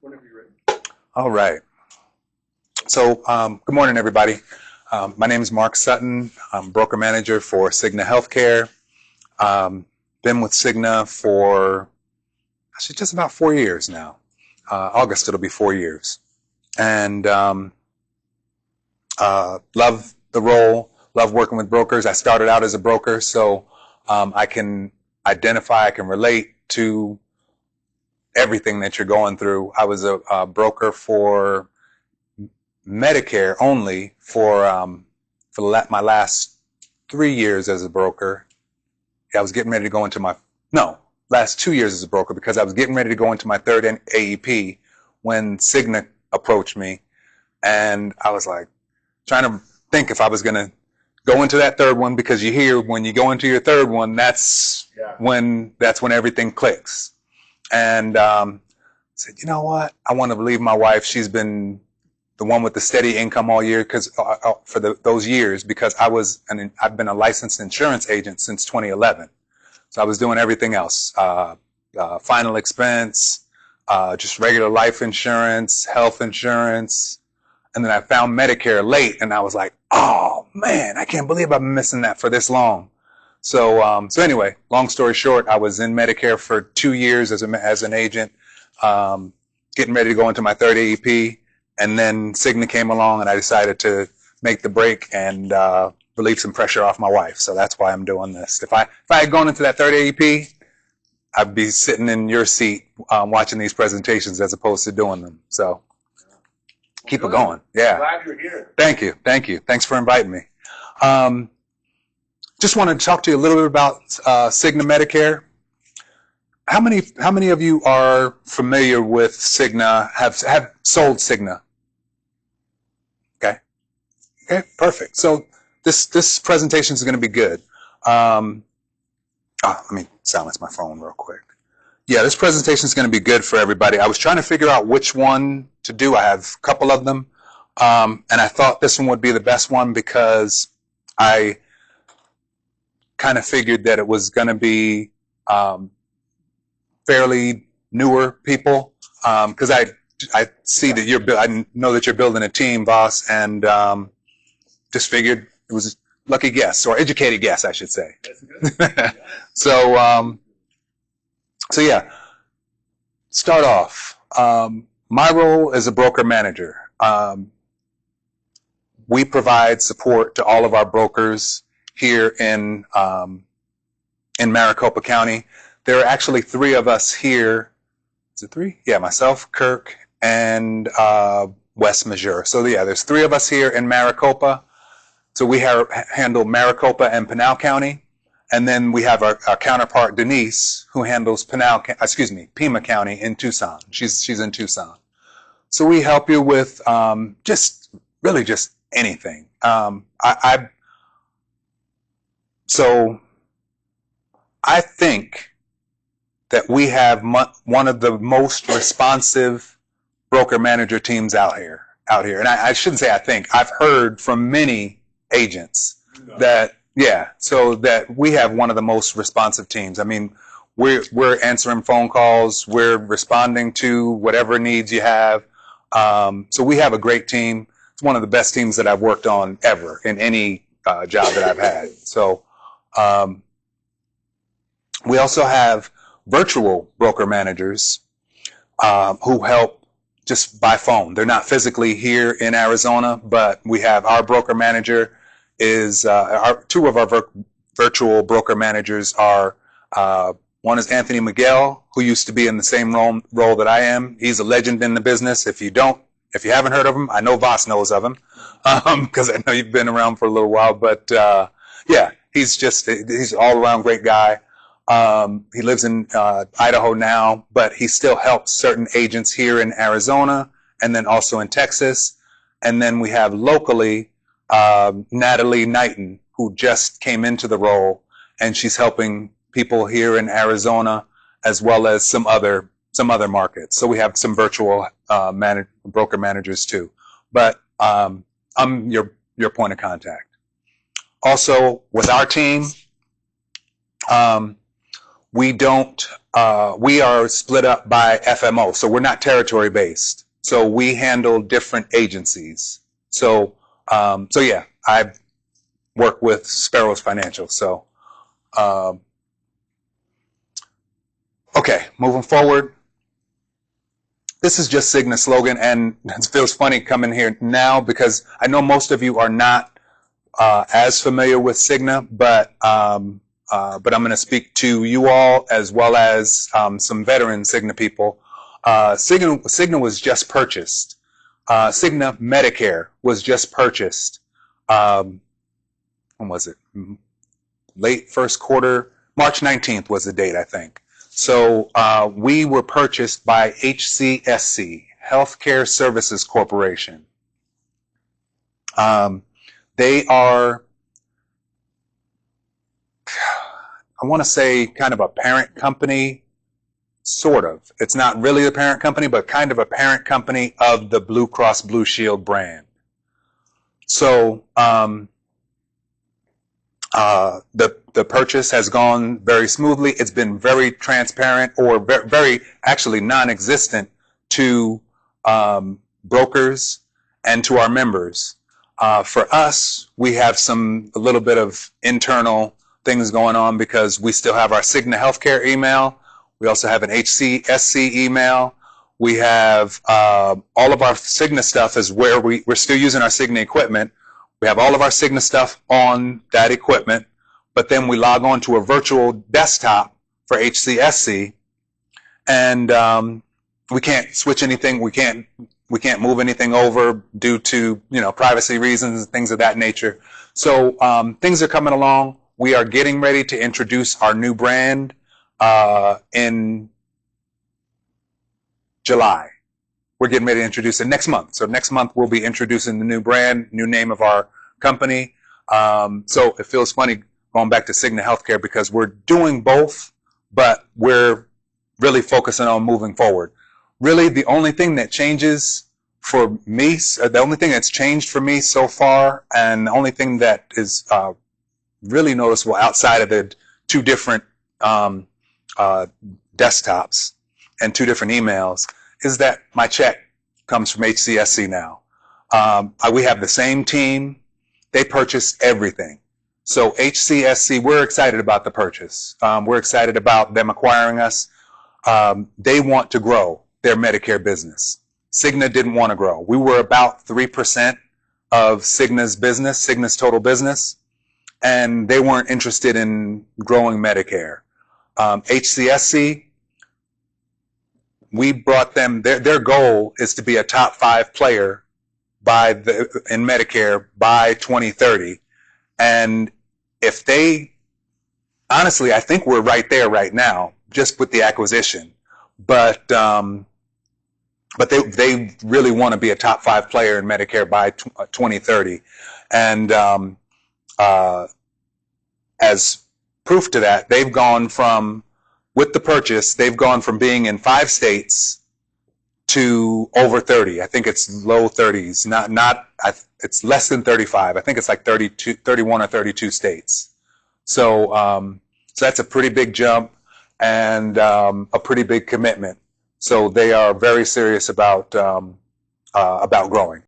Whenever you're ready. All right. So, good morning, everybody. My name is Mark Sutton. I'm broker manager for Cigna Healthcare. Been with Cigna for actually just about 4 years now. August, it'll be 4 years. And love the role, love working with brokers. I started out as a broker, so I can identify, I can relate to everything that you're going through. I was a broker for Medicare only for my last 3 years as a broker. I was getting ready to go into last 2 years as a broker, because I was getting ready to go into my third AEP when Cigna approached me, and I was like trying to think if I was going to go into that third one, because you hear when you go into your third one, that's when everything clicks. And said, you know what? I want to leave my wife. She's been the one with the steady income all year for those years, because I've been a licensed insurance agent since 2011. So I was doing everything else, final expense, just regular life insurance, health insurance. And then I found Medicare late, and I was like, oh man, I can't believe I've been missing that for this long. So anyway, long story short, I was in Medicare for 2 years as an agent, getting ready to go into my third AEP. And then Cigna came along, and I decided to make the break and relieve some pressure off my wife. So that's why I'm doing this. If I had gone into that third AEP, I'd be sitting in your seat watching these presentations as opposed to doing them. So keep it going. Yeah. Glad you're here. Thank you. Thanks for inviting me. Just wanted to talk to you a little bit about Cigna Medicare. How many of you are familiar with Cigna? Have sold Cigna? Okay, perfect. So this presentation is going to be good. Let me silence my phone real quick. Yeah, this presentation is going to be good for everybody. I was trying to figure out which one to do. I have a couple of them, and I thought this one would be the best one, because I kind of figured that it was going to be fairly newer people, because I see that I know that you're building a team, Voss, and just figured it was a lucky guess, or educated guess, I should say. So yeah, start off. My role as a broker manager. We provide support to all of our brokers here in Maricopa County. There are actually 3 of us here. Is it 3? Yeah, myself, Kirk, and Wes Majeur. So yeah, there's 3 of us here in Maricopa. So we handle Maricopa and Pinal County. And then we have our counterpart, Denise, who handles Pima County in Tucson. She's in Tucson. So we help you with just anything. So I think that we have one of the most responsive broker manager teams out here. And I shouldn't say I think. I've heard from many agents that we have one of the most responsive teams. I mean, we're answering phone calls, we're responding to whatever needs you have. So we have a great team. It's one of the best teams that I've worked on ever in any job that I've had. So we also have virtual broker managers who help just by phone. They're not physically here in Arizona, but we have our broker manager is 2 of our virtual broker managers are one is Anthony Miguel, who used to be in the same role that I am. He's a legend in the business. If you haven't heard of him, I know Voss knows of him, because I know you've been around for a little while. But yeah, he's all around great guy. He lives in Idaho now, but he still helps certain agents here in Arizona and then also in Texas. And then we have locally Natalie Knighton, who just came into the role, and she's helping people here in Arizona as well as some other markets. So we have some virtual broker managers too. But I'm your point of contact. Also, with our team, we don't, we are split up by FMO, so we're not territory based. So we handle different agencies. So, yeah, I work with Speros Financial. So, okay, moving forward. This is just Cigna's slogan, and it feels funny coming here now because I know most of you are not as familiar with Cigna, but I'm going to speak to you all as well as some veteran Cigna people. Cigna was just purchased. Cigna Medicare was just purchased. When was it? Late first quarter, March 19th was the date, I think. So we were purchased by HCSC, Healthcare Services Corporation. They are, I want to say, kind of a parent company, sort of. It's not really a parent company, but kind of a parent company of the Blue Cross Blue Shield brand. So the purchase has gone very smoothly. It's been very transparent, or very actually non-existent to brokers and to our members. For us, we have a little bit of internal things going on because we still have our Cigna Healthcare email. We also have an HCSC email. We have all of our Cigna stuff is where we're still using our Cigna equipment. We have all of our Cigna stuff on that equipment, but then we log on to a virtual desktop for HCSC, and we can't switch anything. We can't move anything over due to privacy reasons and things of that nature. So things are coming along. We are getting ready to introduce our new brand in July. We're getting ready to introduce it next month. So next month we'll be introducing the new brand, new name of our company. So it feels funny going back to Cigna Healthcare because we're doing both, but we're really focusing on moving forward. Really, the only thing that changes for me, the only thing that's changed for me so far, and the only thing that is really noticeable outside of the two different desktops and two different emails, is that my check comes from HCSC now. We have the same team. They purchased everything. So HCSC, we're excited about the purchase. We're excited about them acquiring us. They want to grow their Medicare business. Cigna didn't want to grow. We were about 3% of Cigna's business, Cigna's total business, and they weren't interested in growing Medicare. HCSC, we brought them, their goal is to be a top 5 player in Medicare by 2030. And if honestly, I think we're right there right now, just with the acquisition. But they really want to be a top 5 player in Medicare by 2030. And as proof to that, they've gone from, with the purchase, they've gone from being in 5 states to over 30. I think it's low 30s, it's less than 35. I think it's like 31 or 32 states. So, so that's a pretty big jump and a pretty big commitment. So they are very serious about growing.